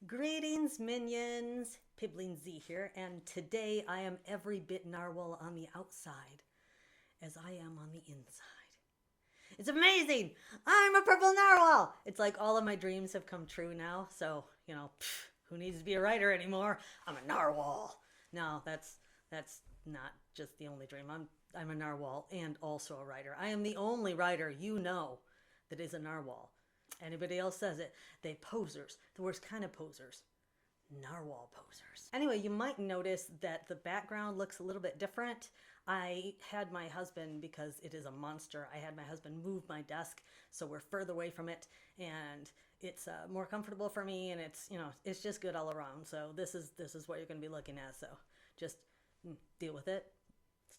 Greetings, minions! Pibbling Z here, and today I am every bit narwhal on the outside as I am on the inside. It's amazing! I'm a purple narwhal! It's like all of my dreams have come true now, so, who needs to be a writer anymore? I'm a narwhal! No, that's not just the only dream. I'm a narwhal and also a writer. I am the only writer you know that is a narwhal. Anybody else says it, they posers. The worst kind of posers. Narwhal posers. Anyway, you might notice that the background looks a little bit different. I had my husband, because it is a monster, I had my husband move my desk so we're further away from it, and it's more comfortable for me, and it's just good all around. So this is what you're going to be looking at, so just deal with it.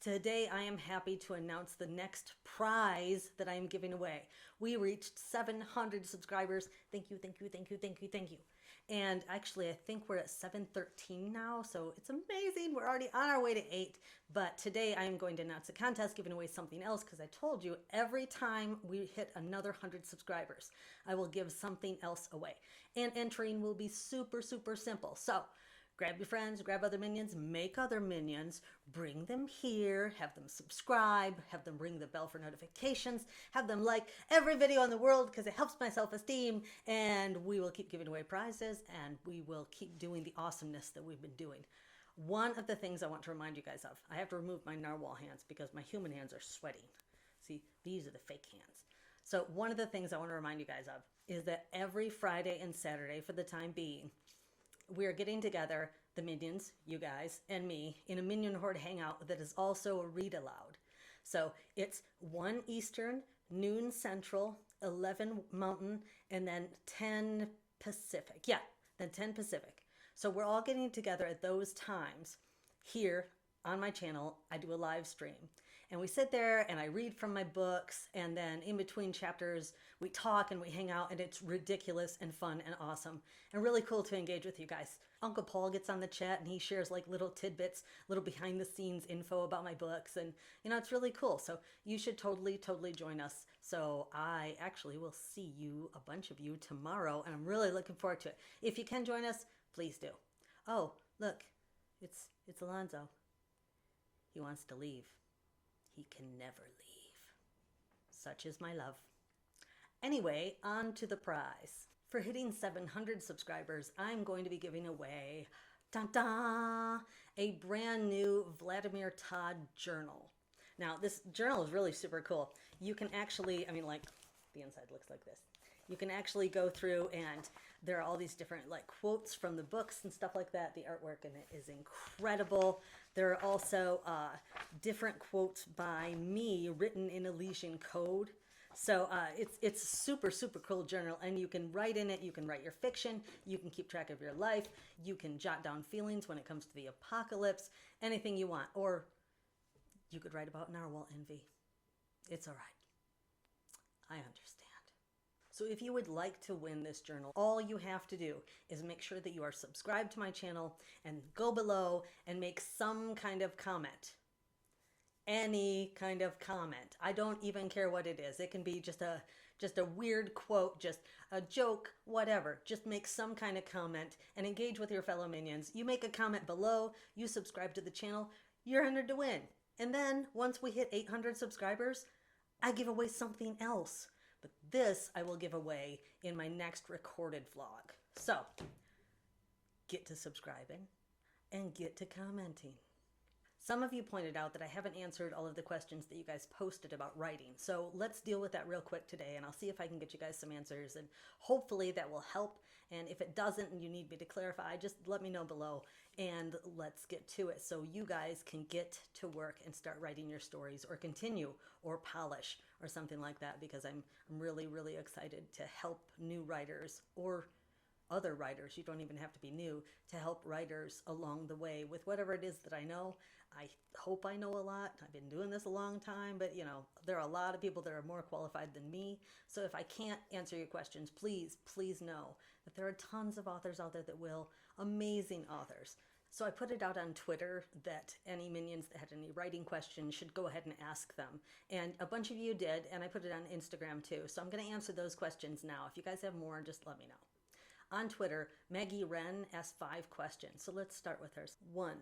Today I am happy to announce the next prize that I am giving away. We reached 700 subscribers. Thank you, thank you, thank you, thank you, thank you. And actually I think we're at 713 now, so it's amazing. We're already on our way to 8. But today I am going to announce a contest giving away something else, because I told you every time we hit another 100 subscribers, I will give something else away. And entering will be super, super simple. So grab your friends, grab other minions, make other minions, bring them here, have them subscribe, have them ring the bell for notifications, have them like every video in the world because it helps my self-esteem, and we will keep giving away prizes, and we will keep doing the awesomeness that we've been doing. One of the things I want to remind you guys of, I have to remove my narwhal hands because my human hands are sweating. See, these are the fake hands. So one of the things I want to remind you guys of is that every Friday and Saturday for the time being, we are getting together, the minions, you guys, and me, in a Minion Horde hangout that is also a read aloud. So it's 1 Eastern, noon Central, 11 Mountain, and then 10 Pacific. Yeah, then 10 Pacific. So we're all getting together at those times here on my channel. I do a live stream, and we sit there and I read from my books, and then in between chapters we talk and we hang out, and it's ridiculous and fun and awesome and really cool to engage with you guys. Uncle Paul gets on the chat and he shares like little tidbits, little behind the scenes info about my books, and it's really cool. So you should totally join us. So I actually will see you, a bunch of you, tomorrow, and I'm really looking forward to it. If you can join us, please do. Oh, look, it's Alonso. He wants to leave. He can never leave. Such is my love. Anyway, on to the prize. For hitting 700 subscribers, I'm going to be giving away, ta-da, a brand new Vladimir Todd journal. Now, this journal is really super cool. You can actually, the inside looks like this. You can actually go through, and there are all these different quotes from the books and stuff like that. The artwork in it is incredible. There are also different quotes by me written in Elysian code. So it's super cool journal, and you can write in it. You can write your fiction. You can keep track of your life. You can jot down feelings when it comes to the apocalypse. Anything you want. Or you could write about narwhal envy. It's all right. I understand. So if you would like to win this journal, all you have to do is make sure that you are subscribed to my channel and go below and make some kind of comment. Any kind of comment. I don't even care what it is. It can be just a weird quote, just a joke, whatever. Just make some kind of comment and engage with your fellow minions. You make a comment below, you subscribe to the channel, you're entered to win. And then once we hit 800 subscribers, I give away something else. But this I will give away in my next recorded vlog. So, get to subscribing and get to commenting. Some of you pointed out that I haven't answered all of the questions that you guys posted about writing. So let's deal with that real quick today, and I'll see if I can get you guys some answers, and hopefully that will help. And if it doesn't and you need me to clarify, just let me know below, and let's get to it so you guys can get to work and start writing your stories, or continue, or polish, or something like that, because I'm really excited to help new writers, or other writers, you don't even have to be new, to help writers along the way with whatever it is that I know. I hope I know a lot. I've been doing this a long time, but there are a lot of people that are more qualified than me. So if I can't answer your questions, please know that there are tons of authors out there that will. Amazing authors. So I put it out on Twitter that any minions that had any writing questions should go ahead and ask them. And a bunch of you did, and I put it on Instagram too. So I'm going to answer those questions now. If you guys have more, just let me know. On Twitter, Maggie Wren asked 5 questions. So let's start with hers. 1.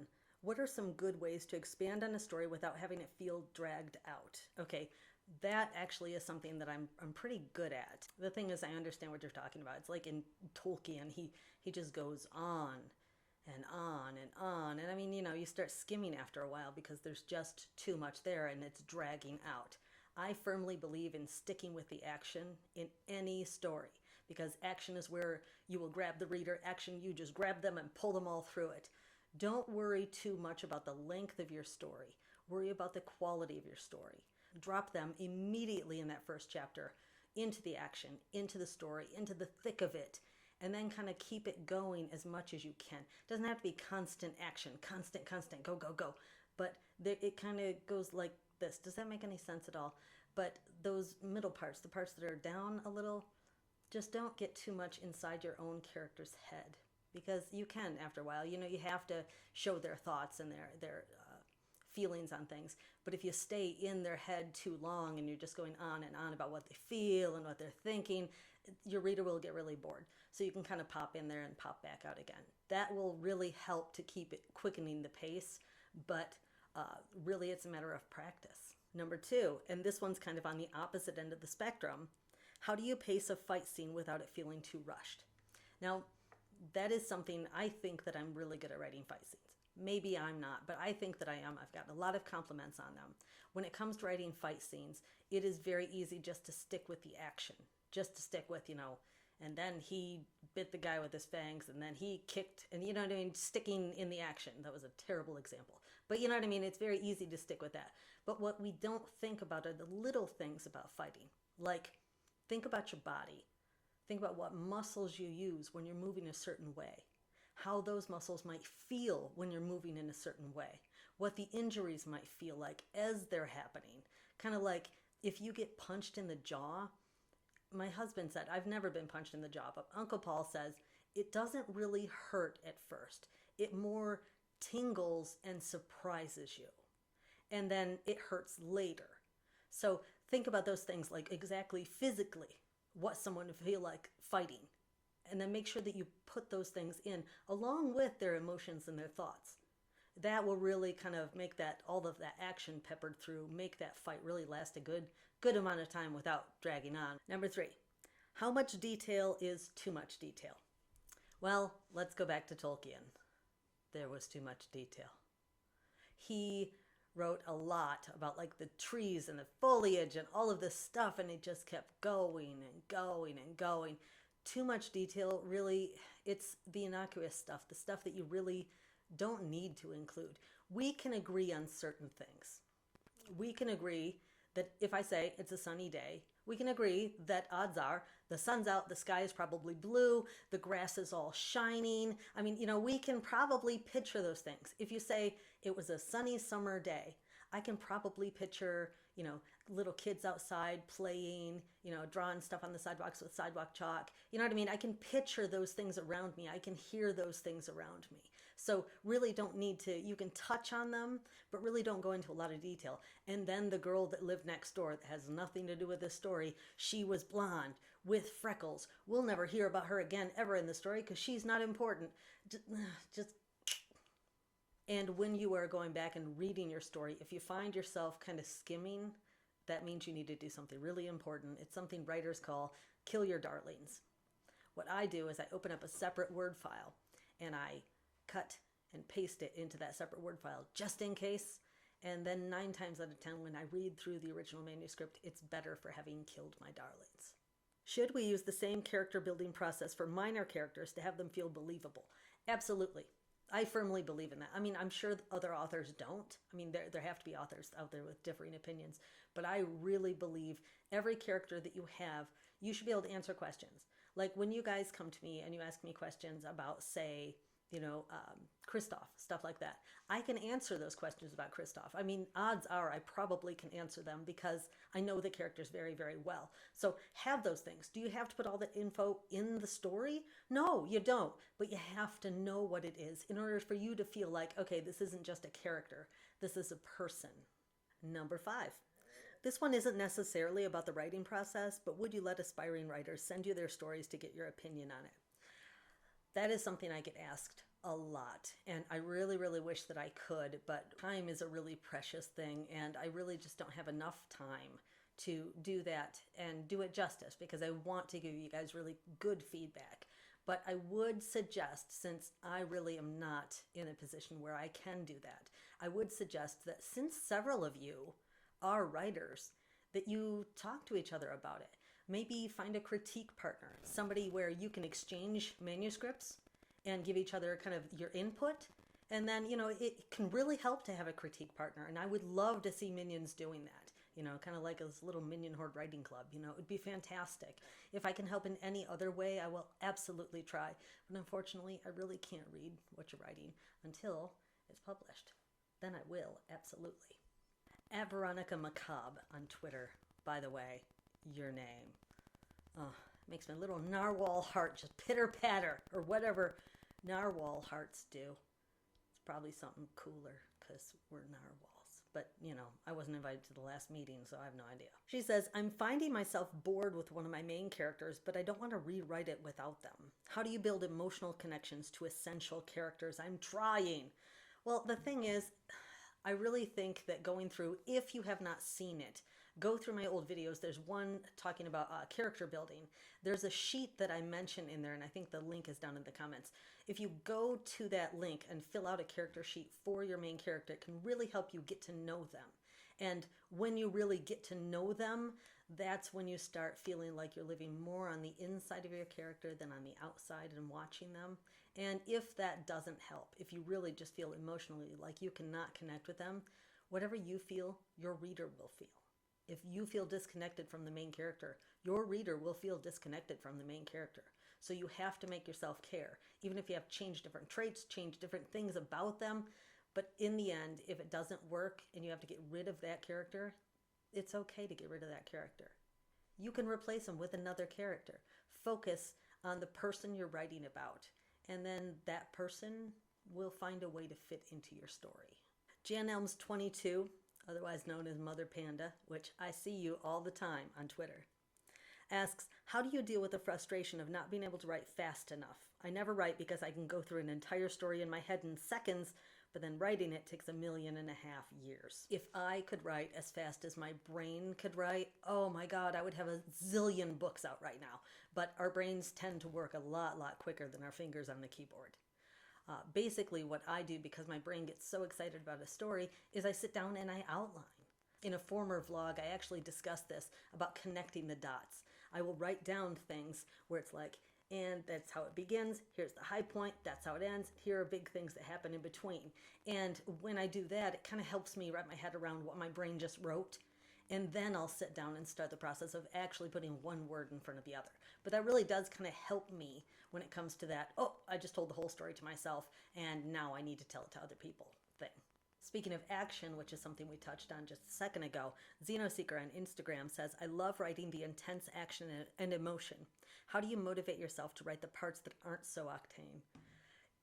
What are some good ways to expand on a story without having it feel dragged out? Okay, that actually is something that I'm pretty good at. The thing is, I understand what you're talking about. It's like in Tolkien, he just goes on and on and on. And I mean, you start skimming after a while because there's just too much there and it's dragging out. I firmly believe in sticking with the action in any story because action is where you will grab the reader. Action, you just grab them and pull them all through it. Don't worry too much about the length of your story. Worry about the quality of your story. Drop them immediately in that first chapter into the action, into the story, into the thick of it, and then kind of keep it going as much as you can. It doesn't have to be constant action, constant, go, go, go. But it kind of goes like this. Does that make any sense at all? But those middle parts, the parts that are down a little, just don't get too much inside your own character's head. Because you can after a while. You have to show their thoughts and their feelings on things. But if you stay in their head too long and you're just going on and on about what they feel and what they're thinking, your reader will get really bored. So you can kind of pop in there and pop back out again. That will really help to keep it quickening the pace, but really it's a matter of practice. Number 2, and this one's kind of on the opposite end of the spectrum, how do you pace a fight scene without it feeling too rushed? Now, that is something I think that I'm really good at writing fight scenes. Maybe I'm not, but I think that I am. I've gotten a lot of compliments on them. When it comes to writing fight scenes, it is very easy just to stick with the action. Just to stick with, and then he bit the guy with his fangs, and then he kicked, and sticking in the action. That was a terrible example. But you know what I mean? It's very easy to stick with that. But what we don't think about are the little things about fighting. Like, think about your body. Think about what muscles you use when you're moving a certain way. How those muscles might feel when you're moving in a certain way. What the injuries might feel like as they're happening. Kind of like if you get punched in the jaw. My husband said, I've never been punched in the jaw, but Uncle Paul says it doesn't really hurt at first. It more tingles and surprises you. And then it hurts later. So think about those things like exactly physically what someone would feel like fighting. And then make sure that you put those things in along with their emotions and their thoughts. That will really kind of make that all of that action peppered through, make that fight really last a good amount of time without dragging on. Number 3, how much detail is too much detail? Well, let's go back to Tolkien. There was too much detail. He wrote a lot about like the trees and the foliage and all of this stuff, and it just kept going and going and going. Too much detail, really, it's the innocuous stuff, the stuff that you really don't need to include. We can agree on certain things. We can agree that if I say it's a sunny day, we can agree that odds are the sun's out, the sky is probably blue, the grass is all shining. I mean, we can probably picture those things. If you say it was a sunny summer day, I can probably picture, little kids outside playing, drawing stuff on the sidewalks with sidewalk chalk. You know what I mean? I can picture those things around me. I can hear those things around me. So really don't need to, you can touch on them, but really don't go into a lot of detail. And then the girl that lived next door that has nothing to do with this story, she was blonde with freckles. We'll never hear about her again ever in the story because she's not important. Just And when you are going back and reading your story, if you find yourself kind of skimming, that means you need to do something really important. It's something writers call kill your darlings. What I do is I open up a separate Word file and I cut and paste it into that separate Word file just in case. And then 9 times out of 10, when I read through the original manuscript, it's better for having killed my darlings. Should we use the same character building process for minor characters to have them feel believable? Absolutely. I firmly believe in that. I mean, I'm sure other authors don't. I mean, there have to be authors out there with differing opinions. But I really believe every character that you have, you should be able to answer questions. Like when you guys come to me and you ask me questions about, say, Kristoff, stuff like that. I can answer those questions about Kristoff. I mean, odds are I probably can answer them because I know the characters very, very well. So have those things. Do you have to put all the info in the story? No, you don't. But you have to know what it is in order for you to feel like, okay, this isn't just a character. This is a person. Number 5. This one isn't necessarily about the writing process, but would you let aspiring writers send you their stories to get your opinion on it? That is something I get asked a lot, and I really, really wish that I could, but time is a really precious thing, and I really just don't have enough time to do that and do it justice, because I want to give you guys really good feedback. But I would suggest, since I really am not in a position where I can do that, I would suggest that since several of you are writers, that you talk to each other about it. Maybe find a critique partner, somebody where you can exchange manuscripts and give each other kind of your input. And then, it can really help to have a critique partner. And I would love to see minions doing that, kind of like a little minion horde writing club. It would be fantastic. If I can help in any other way, I will absolutely try. But unfortunately, I really can't read what you're writing until it's published. Then I will, absolutely. At Veronica Macabre on Twitter, by the way, your name. Oh, makes my little narwhal heart just pitter-patter, or whatever narwhal hearts do. It's probably something cooler, because we're narwhals. But, I wasn't invited to the last meeting, so I have no idea. She says, I'm finding myself bored with one of my main characters, but I don't want to rewrite it without them. How do you build emotional connections to essential characters? I'm trying. Well, the thing is, I really think that going through, if you have not seen it, go through my old videos. There's one talking about character building. There's a sheet that I mentioned in there, and I think the link is down in the comments. If you go to that link and fill out a character sheet for your main character, it can really help you get to know them. And when you really get to know them, that's when you start feeling like you're living more on the inside of your character than on the outside and watching them. And if that doesn't help, if you really just feel emotionally like you cannot connect with them, whatever you feel, your reader will feel. If you feel disconnected from the main character, your reader will feel disconnected from the main character. So you have to make yourself care. Even if you have changed different traits, changed different things about them, but in the end, if it doesn't work and you have to get rid of that character, it's okay to get rid of that character. You can replace them with another character. Focus on the person you're writing about, and then that person will find a way to fit into your story. Jan Elms 22, otherwise known as Mother Panda, which I see you all the time on Twitter, asks, how do you deal with the frustration of not being able to write fast enough? I never write because I can go through an entire story in my head in seconds, but then writing it takes 1.5 million years. If I could write as fast as my brain could write, oh my God, I would have a zillion books out right now. But our brains tend to work a lot quicker than our fingers on the keyboard. Basically what I do, because my brain gets so excited about a story, is I sit down and I outline. In a former vlog, I actually discussed this about connecting the dots. I will write down things where it's like, and that's how it begins, here's the high point, that's how it ends, here are big things that happen in between. And when I do that, it kind of helps me wrap my head around what my brain just wrote. And then I'll sit down and start the process of actually putting one word in front of the other. But that really does kind of help me when it comes to that, oh, I just told the whole story to myself, and now I need to tell it to other people thing. Speaking of action, which is something we touched on just a second ago, Xenoseeker on Instagram says, I love writing the intense action and emotion. How do you motivate yourself to write the parts that aren't so octane?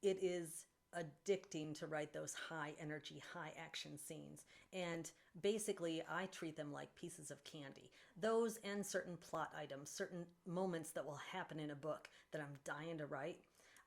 It is addicting to write those high energy, high action scenes. And basically, I treat them like pieces of candy. Those and certain plot items, certain moments that will happen in a book that I'm dying to write,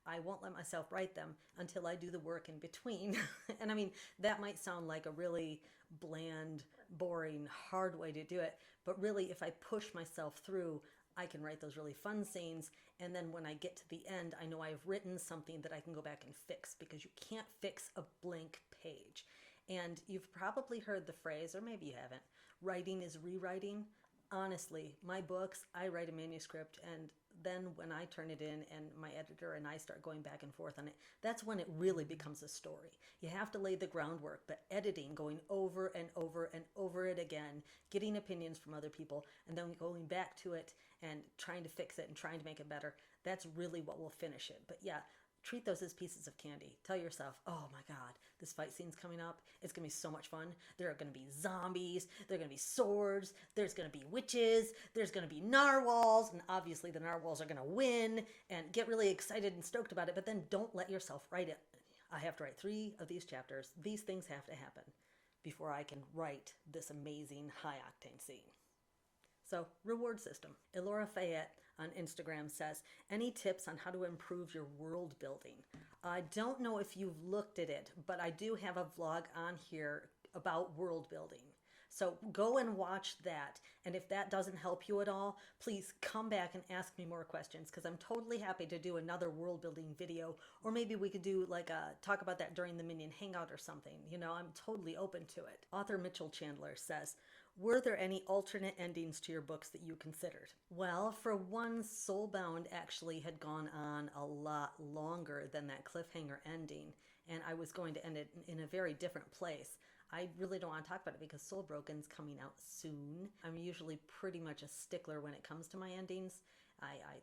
I won't let myself write them until I do the work in between. And I mean, that might sound like a really bland, boring, hard way to do it. But really, if I push myself through, I can write those really fun scenes. And then when I get to the end, I know I've written something that I can go back and fix, because you can't fix a blank page. And you've probably heard the phrase, or maybe you haven't, writing is rewriting. Honestly, my books, I write a manuscript, and then when I turn it in and my editor and I start going back and forth on it, that's when it really becomes a story. You have to lay the groundwork, but editing, going over and over and over it again, getting opinions from other people, and then going back to it and trying to fix it and trying to make it better, that's really what will finish it. But yeah, treat those as pieces of candy. Tell yourself, oh my God, this fight scene's coming up. It's going to be so much fun. There are going to be zombies. There are going to be swords. There's going to be witches. There's going to be narwhals. And obviously the narwhals are going to win, and get really excited and stoked about it. But then don't let yourself write it. I have to write 3 of these chapters. These things have to happen before I can write this amazing high octane scene. So, reward system. Elora Fayette on Instagram says, any tips on how to improve your world building? I don't know if you've looked at it, but I do have a vlog on here about world building. So go and watch that. And if that doesn't help you at all, please come back and ask me more questions, because I'm totally happy to do another world building video. Or maybe we could do like talk about that during the Minion Hangout or something. You know, I'm totally open to it. Author Mitchell Chandler says, were there any alternate endings to your books that you considered? Well, for one, Soulbound actually had gone on a lot longer than that cliffhanger ending, and I was going to end it in a very different place. I really don't want to talk about it because Soul Broken's coming out soon. I'm usually pretty much a stickler when it comes to my endings.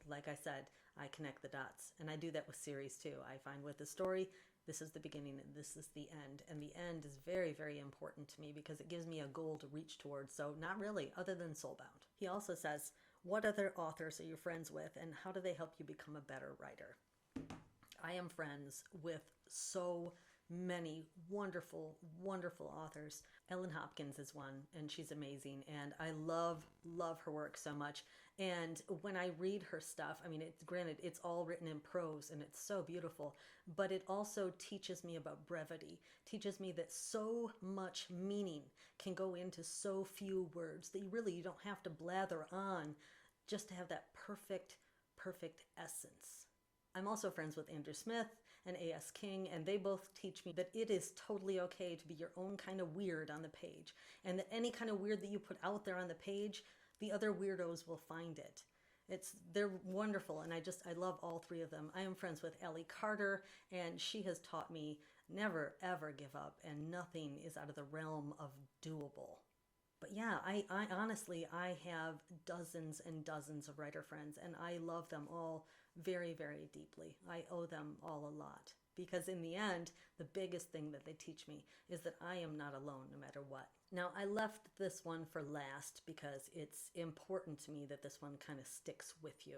Like I said, I connect the dots, and I do that with series too. I find with the story, this is the beginning and this is the end. And the end is very, very important to me because it gives me a goal to reach towards. So not really, other than Soulbound. He also says, what other authors are you friends with and how do they help you become a better writer? I am friends with so many wonderful, wonderful authors. Ellen Hopkins is one, and she's amazing, and I love her work so much. And when I read her stuff, I mean, granted, it's all written in prose, and it's so beautiful, but it also teaches me about brevity, teaches me that so much meaning can go into so few words that you don't have to blather on just to have that perfect essence. I'm also friends with Andrew Smith and A.S. King, and they both teach me that it is totally okay to be your own kind of weird on the page, and that any kind of weird that you put out there on the page, the other weirdos will find it. They're wonderful, and I love all three of them. I am friends with Ellie Carter, and she has taught me never ever give up, and nothing is out of the realm of doable. But yeah, I honestly, I have dozens and dozens of writer friends, and I love them all very, very deeply. I owe them all a lot, because in the end, the biggest thing that they teach me is that I am not alone no matter what. Now, I left this one for last because it's important to me that this one kind of sticks with you.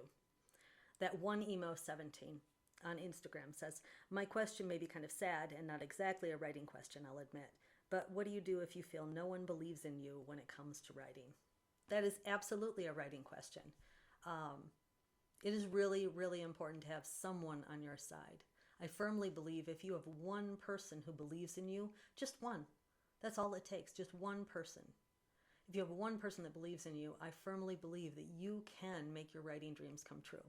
That one emo17 on Instagram says, my question may be kind of sad and not exactly a writing question, I'll admit, but what do you do if you feel no one believes in you when it comes to writing? That is absolutely a writing question. It is really, really important to have someone on your side. I firmly believe if you have one person who believes in you, just one, that's all it takes, just one person. If you have one person that believes in you, I firmly believe that you can make your writing dreams come true.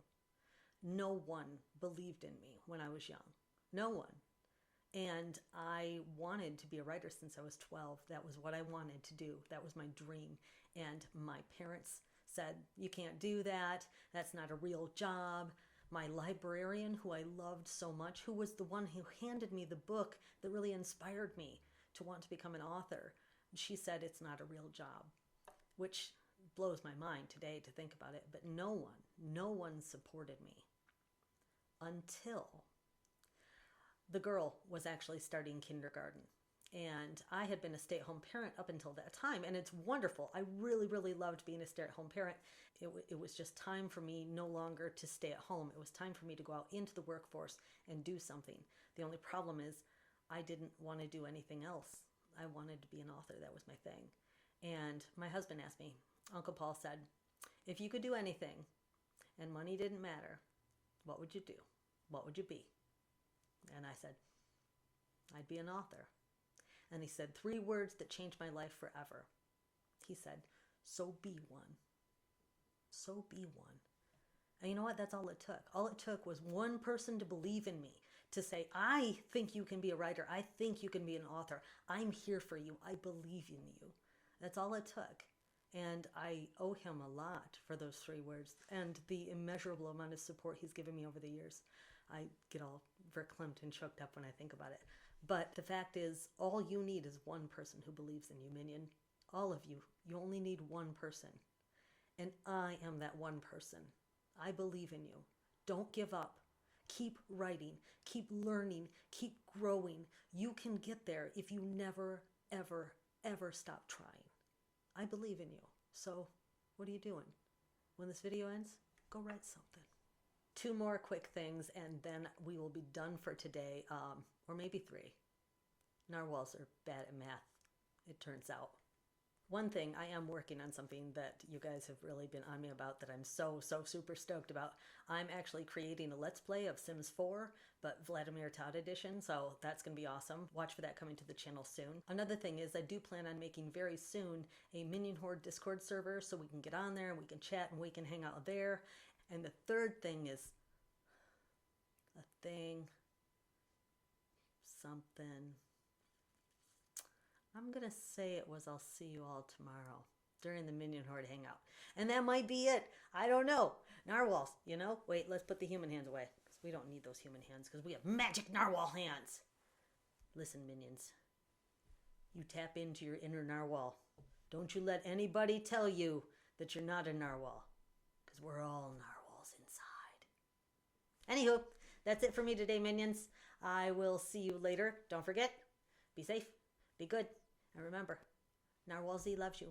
No one believed in me when I was young. No one. And I wanted to be a writer since I was 12. That was what I wanted to do. That was my dream. And my parents said, you can't do that. That's not a real job. My librarian, who I loved so much, who was the one who handed me the book that really inspired me to want to become an author, she said it's not a real job, which blows my mind today to think about it. But no one supported me until the girl was actually starting kindergarten. And I had been a stay-at-home parent up until that time, and it's wonderful. I really, really loved being a stay-at-home parent. It was just time for me no longer to stay at home. It was time for me to go out into the workforce and do something. The only problem is I didn't want to do anything else. I wanted to be an author. That was my thing. And my husband asked me, Uncle Paul said, if you could do anything and money didn't matter, what would you do? What would you be? And I said, I'd be an author. And he said 3 words that changed my life forever. He said, so be one. So be one. And you know what? That's all it took. All it took was one person to believe in me, to say, I think you can be a writer. I think you can be an author. I'm here for you. I believe in you. That's all it took. And I owe him a lot for those 3 words and the immeasurable amount of support he's given me over the years. I get all verklempt and choked up when I think about it. But the fact is, all you need is one person who believes in you, Minion. All of you. You only need one person. And I am that one person. I believe in you. Don't give up. Keep writing. Keep learning. Keep growing. You can get there if you never, ever, ever stop trying. I believe in you. So what are you doing? When this video ends, go write something. 2 more quick things, and then we will be done for today, or maybe 3. Narwhals are bad at math, it turns out. One thing, I am working on something that you guys have really been on me about that I'm so, so super stoked about. I'm actually creating a Let's Play of Sims 4, but Vladimir Todd edition, so that's going to be awesome. Watch for that coming to the channel soon. Another thing is I do plan on making very soon a Minion Horde Discord server so we can get on there and we can chat and we can hang out there. And the third thing is a thing, something. I'm going to say it was I'll see you all tomorrow during the Minion Horde hangout. And that might be it. I don't know. Narwhals, you know? Wait, let's put the human hands away. Because we don't need those human hands because we have magic narwhal hands. Listen, minions. You tap into your inner narwhal. Don't you let anybody tell you that you're not a narwhal. Because we're all narwhals inside. Anywho, that's it for me today, minions. I will see you later. Don't forget, be safe, be good. And remember, Narwhal Z loves you.